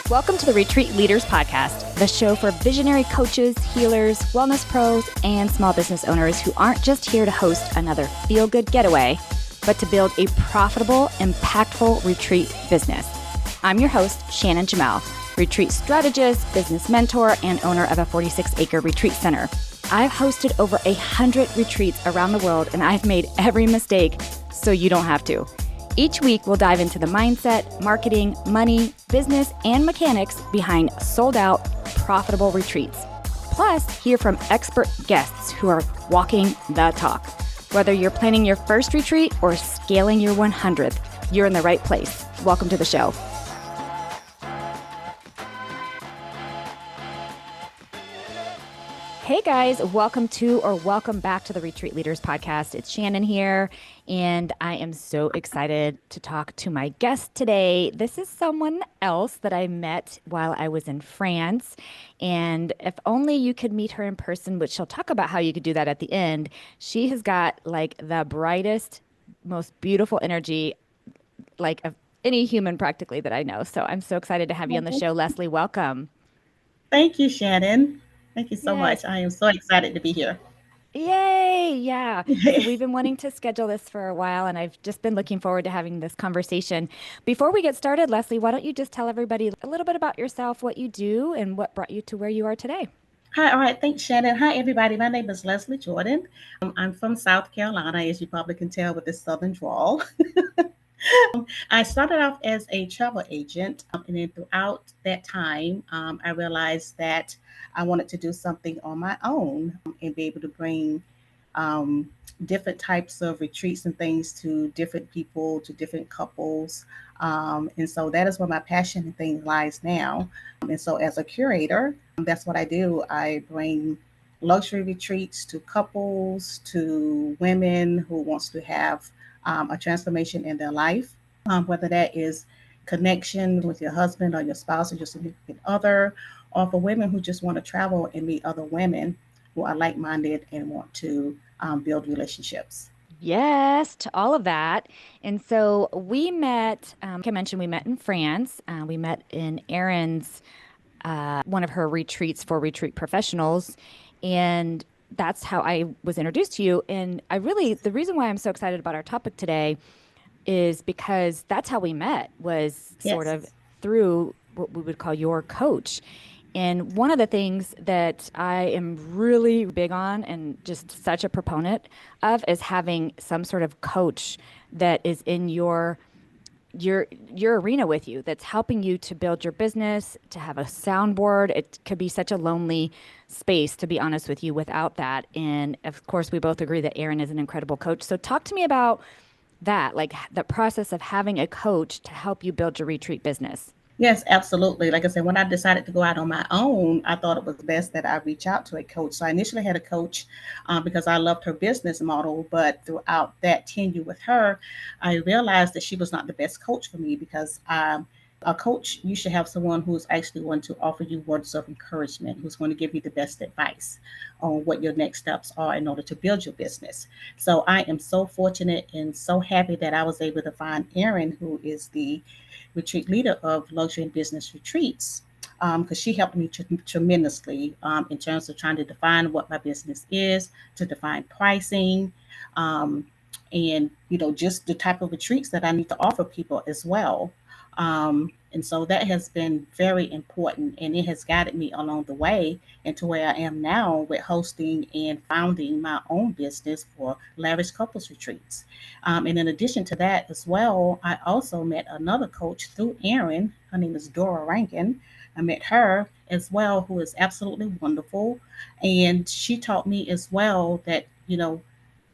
Welcome to the Retreat Leaders Podcast, the show for visionary coaches, healers, wellness pros, and small business owners who aren't just here to host another feel-good getaway, but to build a profitable, impactful retreat business. I'm your host, Shannon Jamel, retreat strategist, business mentor, and owner of a 46-acre retreat center. I've hosted over 100 retreats around the world, and I've made every mistake so you don't have to. Each week, we'll dive into the mindset, marketing, money, business, and mechanics behind sold-out, profitable retreats. Plus, hear from expert guests who are walking the talk. Whether you're planning your first retreat or scaling your 100th, you're in the right place. Welcome to the show. Hey guys, welcome back to the Retreat Leaders Podcast. It's Shannon here, and I am so excited to talk to my guest today. This is someone else that I met while I was in France, and if only you could meet her in person, which she'll talk about how you could do that at the end. She has got like the brightest, most beautiful energy, like of any human practically that I know. So I'm so excited to have you on the show. Lesley, welcome. Thank you, Shannon. Thank you so Yes. much. I am so excited to be here. Yay. Yeah. So we've been wanting to schedule this for a while, and I've just been looking forward to having this conversation. Before we get started, Lesley, why don't you just tell everybody a little bit about yourself, what you do, and what brought you to where you are today? Hi, all right. Thanks, Shannon. Hi, everybody. My name is Lesley Jordan. I'm from South Carolina, as you probably can tell with this southern drawl. I started off as a travel agent, and then throughout that time, I realized that I wanted to do something on my own and be able to bring um, different types of retreats and things to different people, to different couples. And so that is where my passion and thing lies now. And so, as a curator, that's what I do. I bring luxury retreats to couples, to women who wants to have a transformation in their life, whether that is connection with your husband or your spouse or your significant other, or for women who just want to travel and meet other women who are like-minded and want to build relationships. Yes, to all of that. And so we met, like I mentioned, we met in France. We met in Erin's, one of her retreats for retreat professionals. And that's how I was introduced to you. And the reason why I'm so excited about our topic today is because that's how we met, was sort of Yes. through what we would call your coach. And one of the things that I am really big on and just such a proponent of is having some sort of coach that is in your arena with you, that's helping you to build your business, to have a soundboard. It could be such a lonely space, to be honest with you, without that. And of course, we both agree that Erin is an incredible coach. So talk to me about that, like the process of having a coach to help you build your retreat business. Yes, absolutely. Like I said, when I decided to go out on my own, I thought it was best that I reach out to a coach. So I initially had a coach because I loved her business model. But throughout that tenure with her, I realized that she was not the best coach for me because a coach, you should have someone who's actually going to offer you words of encouragement, who's going to give you the best advice on what your next steps are in order to build your business. So I am so fortunate and so happy that I was able to find Erin, who is the retreat leader of luxury and business retreats, because she helped me tremendously in terms of trying to define what my business is, to define pricing, um, and just the type of retreats that I need to offer people as well. And so that has been very important, and it has guided me along the way into where I am now with hosting and founding my own business for Lavish couples retreats. And in addition to that as well, I also met another coach through Erin. Her name is Dora Rankin. I met her as well, who is absolutely wonderful. And she taught me as well that,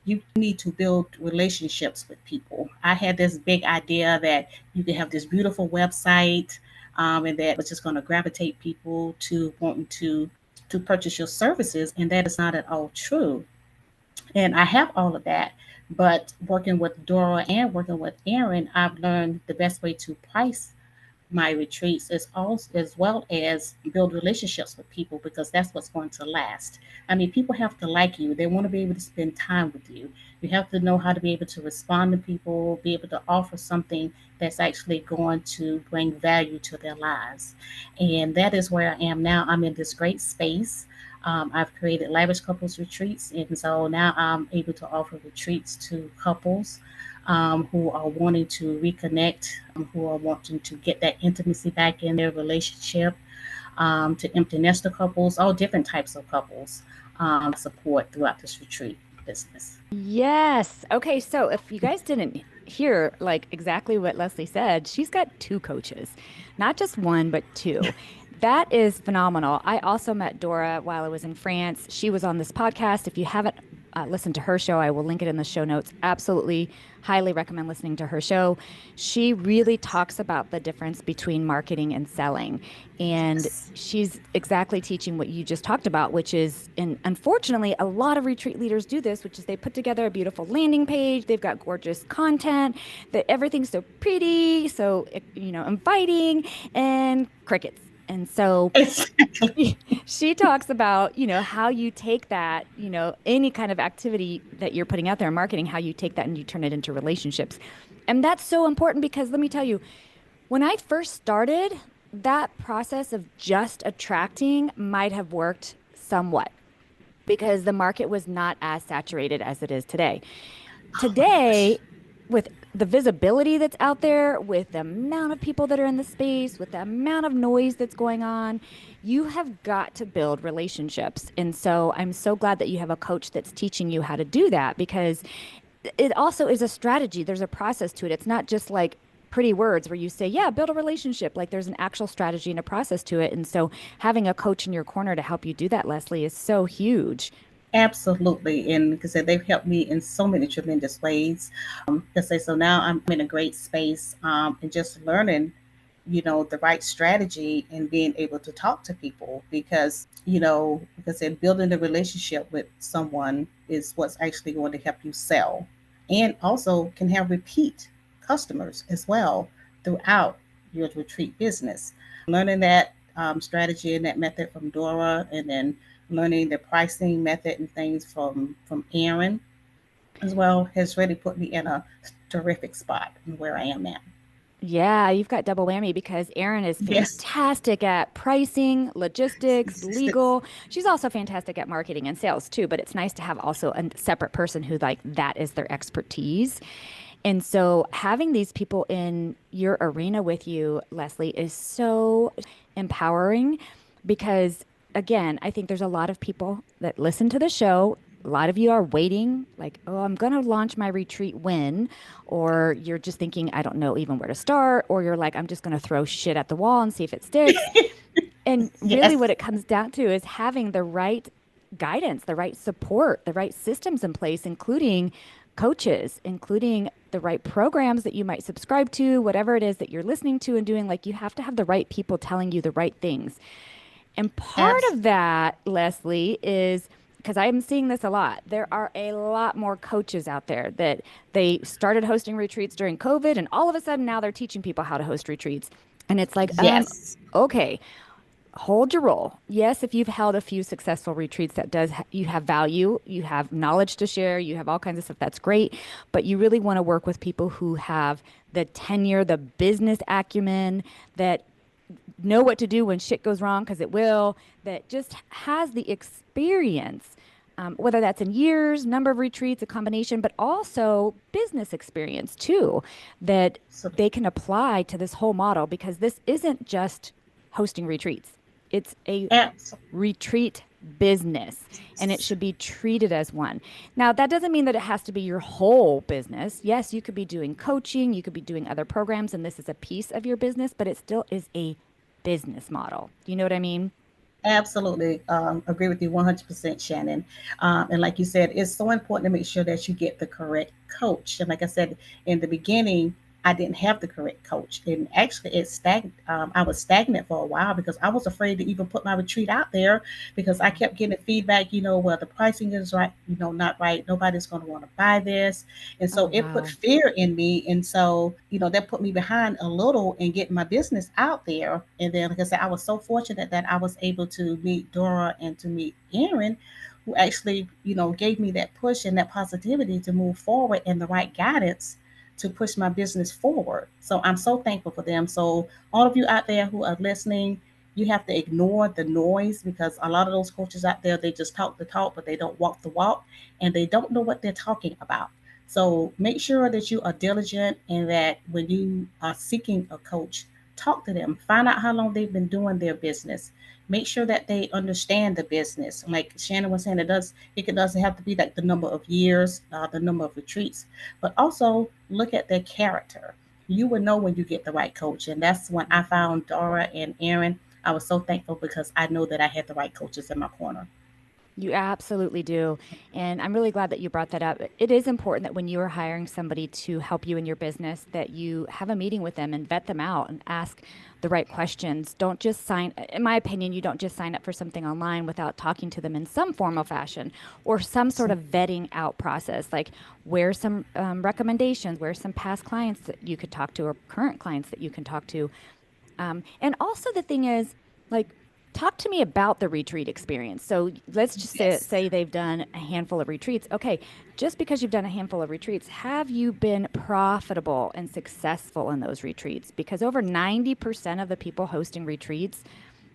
you need to build relationships with people. I had this big idea that you could have this beautiful website, and that was just going to gravitate people to wanting to purchase your services, and that is not at all true. And I have all of that. But working with Dora and working with Erin, I've learned the best way to price my retreats is also as well as build relationships with people, because that's what's going to last. I mean, people have to like you. They want to be able to spend time with you. You have to know how to be able to respond to people, be able to offer something that's actually going to bring value to their lives. And that is where I am now. I'm in this great space. I've created Lavish Couples Retreats. And so now I'm able to offer retreats to couples who are wanting to reconnect, who are wanting to get that intimacy back in their relationship, to empty nester couples, all different types of couples, support throughout this retreat business. Yes. Okay, so if you guys didn't hear like exactly what Lesley said, she's got two coaches, not just one, but two. That is phenomenal. I also met Dora while I was in France. She was on this podcast. If you haven't listened to her show, I will link it in the show notes. Absolutely, highly recommend listening to her show. She really talks about the difference between marketing and selling. And Yes. she's exactly teaching what you just talked about, which is, and unfortunately, a lot of retreat leaders do this, which is they put together a beautiful landing page. They've got gorgeous content, that everything's so pretty, so, inviting, and crickets. And so Exactly. she talks about, how you take that, any kind of activity that you're putting out there in marketing, how you take that and you turn it into relationships. And that's so important because let me tell you, when I first started, that process of just attracting might have worked somewhat because the market was not as saturated as it is today. Oh my gosh. Today, with the visibility that's out there, with the amount of people that are in the space, with the amount of noise that's going on, you have got to build relationships. And so I'm so glad that you have a coach that's teaching you how to do that because it also is a strategy. There's a process to it. It's not just like pretty words where you say, yeah, build a relationship. Like there's an actual strategy and a process to it. And so having a coach in your corner to help you do that, Lesley, is so huge. Absolutely. And because they've helped me in so many tremendous ways. Because so now I'm in a great space, and just learning, the right strategy and being able to talk to people, because, like I said, building a relationship with someone is what's actually going to help you sell, and also can have repeat customers as well throughout your retreat business. Learning that strategy and that method from Dora, and then learning the pricing method and things from Aaron as well, has really put me in a terrific spot in where I am now. Yeah, you've got double whammy because Erin is Yes. fantastic at pricing, logistics, legal. She's also fantastic at marketing and sales too, but it's nice to have also a separate person who like that is their expertise. And so having these people in your arena with you, Lesley, is so empowering because, again, I think there's a lot of people that listen to the show. A lot of you are waiting, like, oh, I'm going to launch my retreat when, or you're just thinking, I don't know even where to start, or you're like, I'm just going to throw shit at the wall and see if it sticks. And really, what Yes. it comes down to is having the right guidance, the right support, the right systems in place, including coaches, including the right programs that you might subscribe to, whatever it is that you're listening to and doing. Like, you have to have the right people telling you the right things. And part Abs- of that, Lesley, is because I'm seeing this a lot. There are a lot more coaches out there that they started hosting retreats during COVID, and all of a sudden now they're teaching people how to host retreats. And it's like, yes. okay, hold your roll. Yes, if you've held a few successful retreats, that does you have value, you have knowledge to share, you have all kinds of stuff. That's great, but you really want to work with people who have the tenure, the business acumen, that know what to do when shit goes wrong because it will, that just has the experience. Whether that's in years, number of retreats, a combination, but also business experience too, that So, they can apply to this whole model because this isn't just hosting retreats. It's a abs- retreat business and it should be treated as one. Now, that doesn't mean that it has to be your whole business. Yes, you could be doing coaching, you could be doing other programs, and this is a piece of your business, but it still is a business model. Do you know what I mean? Absolutely, agree with you 100%, Shannon. And like you said, it's so important to make sure that you get the correct coach. And like I said in the beginning, I didn't have the correct coach. And actually, I was stagnant for a while because I was afraid to even put my retreat out there because I kept getting feedback, well, the pricing is right, not right. Nobody's going to want to buy this. And Oh, so it put wow. fear in me. And so, that put me behind a little in getting my business out there. And then, like I said, I was so fortunate that I was able to meet Dora and to meet Erin, who actually, gave me that push and that positivity to move forward and the right guidance to push my business forward. So I'm so thankful for them. So all of you out there who are listening, you have to ignore the noise because a lot of those coaches out there, they just talk the talk, but they don't walk the walk and they don't know what they're talking about. So make sure that you are diligent and that when you are seeking a coach, talk to them, find out how long they've been doing their business. Make sure that they understand the business. Like Shannon was saying, it doesn't have to be like the number of years, the number of retreats, but also look at their character. You will know when you get the right coach. And that's when I found Dora and Erin. I was so thankful because I know that I had the right coaches in my corner. You absolutely do. And I'm really glad that you brought that up. It is important that when you are hiring somebody to help you in your business, that you have a meeting with them and vet them out and ask the right questions. Don't just in my opinion, you don't just sign up for something online without talking to them in some formal fashion or some sort of vetting out process. Like, where's some recommendations, where's some past clients that you could talk to or current clients that you can talk to. And also the thing is, like, talk to me about the retreat experience. So let's just Yes. say they've done a handful of retreats. Okay, just because you've done a handful of retreats, have you been profitable and successful in those retreats? Because over 90% of the people hosting retreats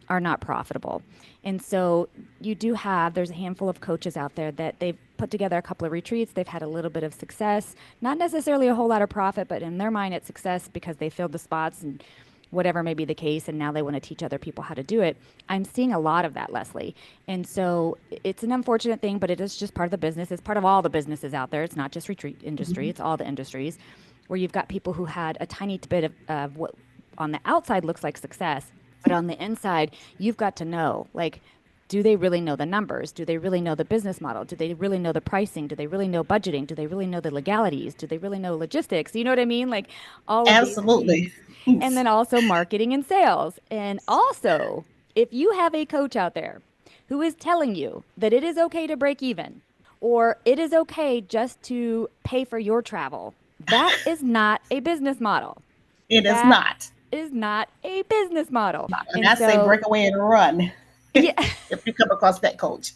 are not profitable. And so there's a handful of coaches out there that they've put together a couple of retreats. They've had a little bit of success, not necessarily a whole lot of profit, but in their mind, it's success because they filled the spots and whatever may be the case, and now they want to teach other people how to do it. I'm seeing a lot of that, Lesley. And so it's an unfortunate thing, but it is just part of the business. It's part of all the businesses out there. It's not just retreat industry, Mhm. it's all the industries where you've got people who had a tiny bit of what on the outside looks like success, but on the inside, you've got to know, like, do they really know the numbers? Do they really know the business model? Do they really know the pricing? Do they really know budgeting? Do they really know the legalities? Do they really know logistics? You know what I mean? Like, all of these Absolutely. things. And then also marketing and sales. And also, if you have a coach out there who is telling you that it is okay to break even or it is okay just to pay for your travel, that is not a business model. It is That not. is not a business model. And And I say so, break away and run yeah, if you come across that coach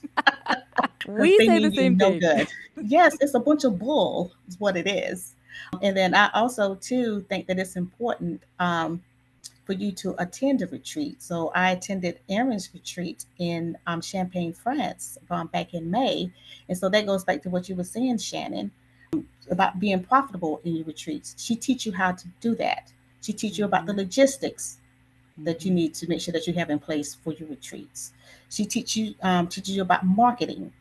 because we they say the mean you same no thing. good. Yes, it's a bunch of bull, is what it is. And then I also, too, think that it's important for you to attend a retreat. So I attended Erin's retreat in Champagne, France, back in May. And so that goes back to what you were saying, Shannon, about being profitable in your retreats. She teach you how to do that. She teach you about the Mm-hmm. logistics that you Mm-hmm. need to make sure that you have in place for your retreats. She teaches you about marketing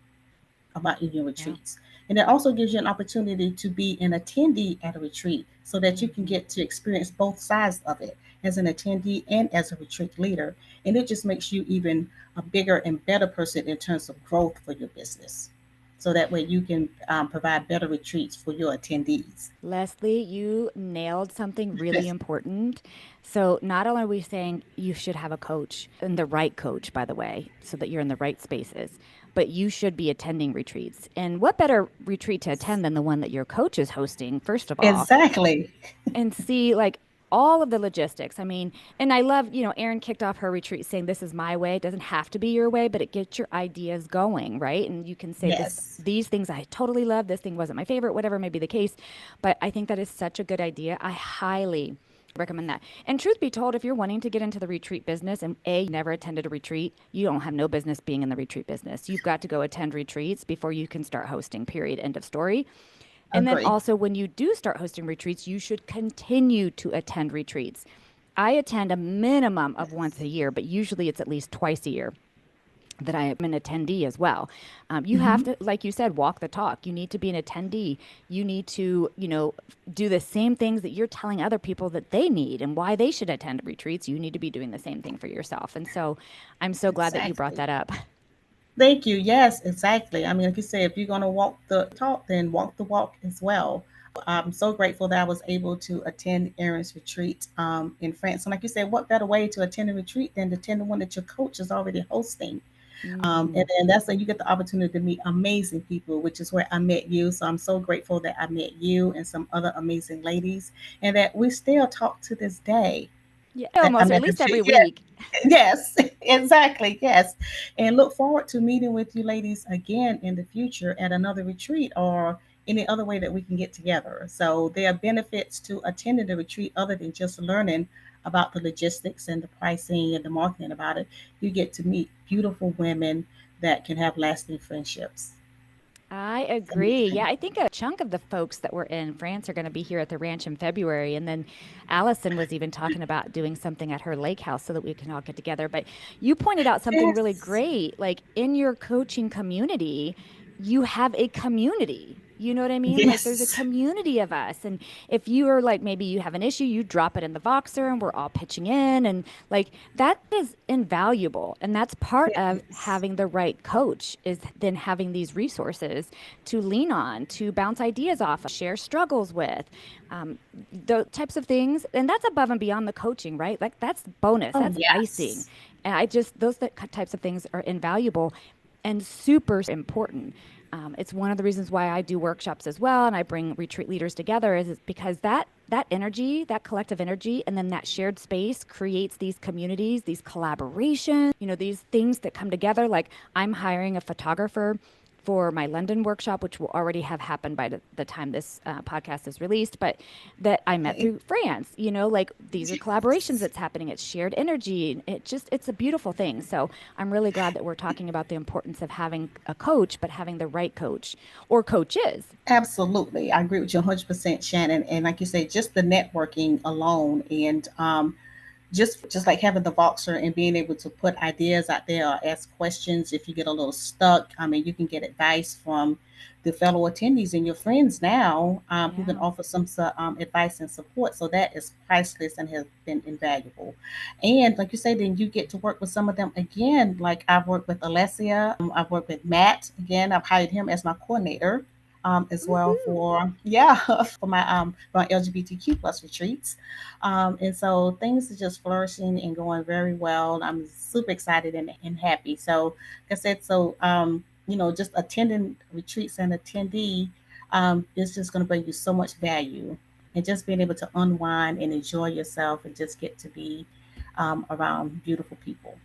about in your Yeah. retreats. And it also gives you an opportunity to be an attendee at a retreat so that you can Mm-hmm. get to experience both sides of it as an attendee and as a retreat leader. And it just makes you even a bigger and better person in terms of growth for your business. So that way you can provide better retreats for your attendees. Lesley, you nailed something really important. So, not only are we saying you should have a coach, and the right coach, by the way, so that you're in the right spaces, but you should be attending retreats. And what better retreat to attend than the one that your coach is hosting, first of all? Exactly. And see, like, all of the logistics. I mean, and I love, Erin kicked off her retreat saying this is my way. It doesn't have to be your way, but it gets your ideas going, right? And you can say Yes. these things I totally love. This thing wasn't my favorite, whatever may be the case. But I think that is such a good idea. I highly recommend that. And truth be told, if you're wanting to get into the retreat business and you never attended a retreat, you don't have no business being in the retreat business. You've got to go attend retreats before you can start hosting, period. End of story. And then Agree. also, when you do start hosting retreats, you should continue to attend retreats. I attend a minimum of once a year, but usually it's at least twice a year that I am an attendee as well. You have Hmm. to, like you said, walk the talk. You need to be an attendee. You need to, do the same things that you're telling other people that they need and why they should attend retreats. You need to be doing the same thing for yourself. And so I'm so glad that you brought Exactly. that up. Thank you. Yes, exactly. I mean, like you say, if you're going to walk the talk, then walk the walk as well. I'm so grateful that I was able to attend Aaron's retreat in France. And like you said, what better way to attend a retreat than to attend the one that your coach is already hosting? And Mm. then that's when you get the opportunity to meet amazing people, which is where I met you. So I'm so grateful that I met you and some other amazing ladies, and that we still talk to this day. Yeah, That I almost, or at met the least every yes, week. yes, exactly, yes, and look forward to meeting with you ladies again in the future at another retreat or any other way that we can get together. So there are benefits to attending the retreat other than just learning about the logistics and the pricing and the marketing about it. You get to meet beautiful women that can have lasting friendships. I It's agree. Yeah, amazing. I think a chunk of the folks that were in France are going to be here at the ranch in February. And then Allison was even talking about doing something at her lake house so that we can all get together. But you pointed out something really Yes, great. Like in your coaching community, you have a community. You know what I mean? Like there's a yes, community of us. And if you are like, maybe you have an issue, you drop it in the Voxer and we're all pitching in. And like that is invaluable. And that's part it of is. having the right coach is then having these resources to lean on, to bounce ideas off of, share struggles with, the types of things. And that's above and beyond the coaching, right? Like that's bonus, Oh that's icing. yes, And I just, those types of things are invaluable and super important. It's one of the reasons why I do workshops as well, and I bring retreat leaders together is because that energy, that collective energy, and then that shared space creates these communities, these collaborations, these things that come together. Like I'm hiring a photographer for my London workshop, which will already have happened by the time this podcast is released, but that I met okay. through France, like these are collaborations Yes. that's happening. It's shared energy. It's a beautiful thing. So I'm really glad that we're talking about the importance of having a coach, but having the right coach or coaches. Absolutely. I agree with you 100%, Shannon. And like you say, just the networking alone and just like having the Voxer and being able to put ideas out there or ask questions if you get a little stuck. I mean, you can get advice from the fellow attendees and your friends now who can Yeah. offer some advice and support. So that is priceless and has been invaluable. And like you say, then you get to work with some of them again. Like I've worked with Alessia, I've worked with Matt. Again, I've hired him as my coordinator as well Woohoo. for for my LGBTQ plus retreats. And so things are just flourishing and going very well. I'm super excited and happy. So, like I said, just attending retreats and attendee is just going to bring you so much value. And just being able to unwind and enjoy yourself and just get to be around beautiful people.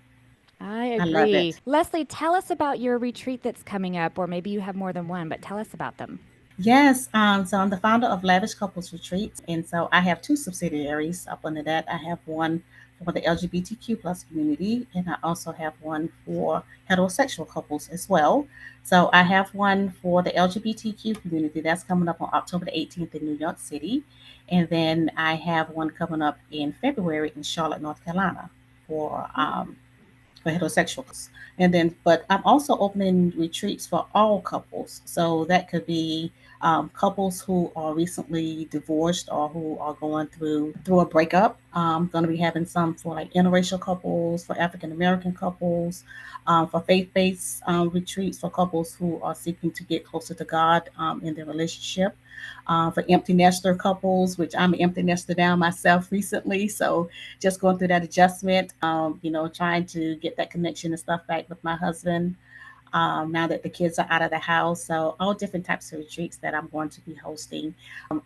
I I love agree. it. Leslie, tell us about your retreat that's coming up, or maybe you have more than one, but tell us about them. Yes, so I'm the founder of Lavish Couples Retreats, and so I have two subsidiaries. Up under that, I have one for the LGBTQ plus community, and I also have one for heterosexual couples as well. So I have one for the LGBTQ community that's coming up on October the 18th in New York City, and then I have one coming up in February in Charlotte, North Carolina for heterosexual couples. And then, but I'm also opening retreats for all couples. So that could be couples who are recently divorced or who are going through a breakup. I'm going to be having some for like interracial couples, for African American couples, for faith-based retreats for couples who are seeking to get closer to God in their relationship. For empty nester couples, which I'm an empty nester now myself recently, so just going through that adjustment, trying to get that connection and stuff back with my husband now that the kids are out of the house. So, all different types of retreats that I'm going to be hosting.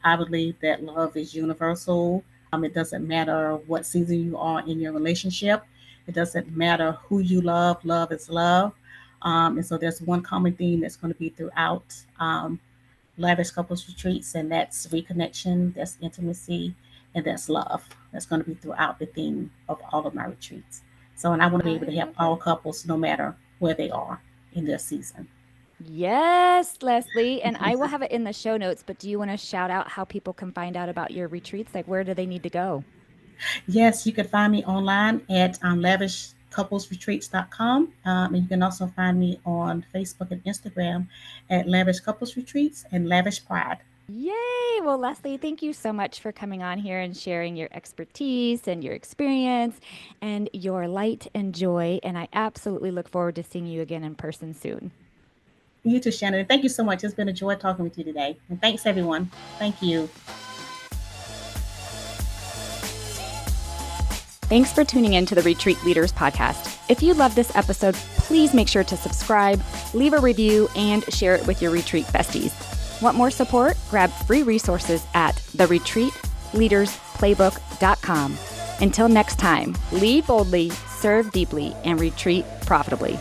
I believe that love is universal. It doesn't matter what season you are in your relationship, it doesn't matter who you love. Love is love. And so, there's one common theme that's going to be throughout Lavish Couples Retreats, and that's reconnection, that's intimacy, and that's love. That's going to be throughout the theme of all of my retreats. So, and I want to be able I to help love all it. couples no matter where they are in their season. Yes, Leslie. And I will have it in the show notes, but do you want to shout out how people can find out about your retreats? Like, where do they need to go? Yes, you can find me online at lavishcouplesretreats.com. And you can also find me on Facebook and Instagram at Lavish Couples Retreats and Lavish Pride. Yay! Well, Leslie, thank you so much for coming on here and sharing your expertise and your experience and your light and joy. And I absolutely look forward to seeing you again in person soon. You too, Shannon. Thank you so much. It's been a joy talking with you today. And thanks, everyone. Thank you. Thanks for tuning in to the Retreat Leaders Podcast. If you love this episode, please make sure to subscribe, leave a review, and share it with your retreat besties. Want more support? Grab free resources at theretreatleadersplaybook.com. Until next time, lead boldly, serve deeply, and retreat profitably.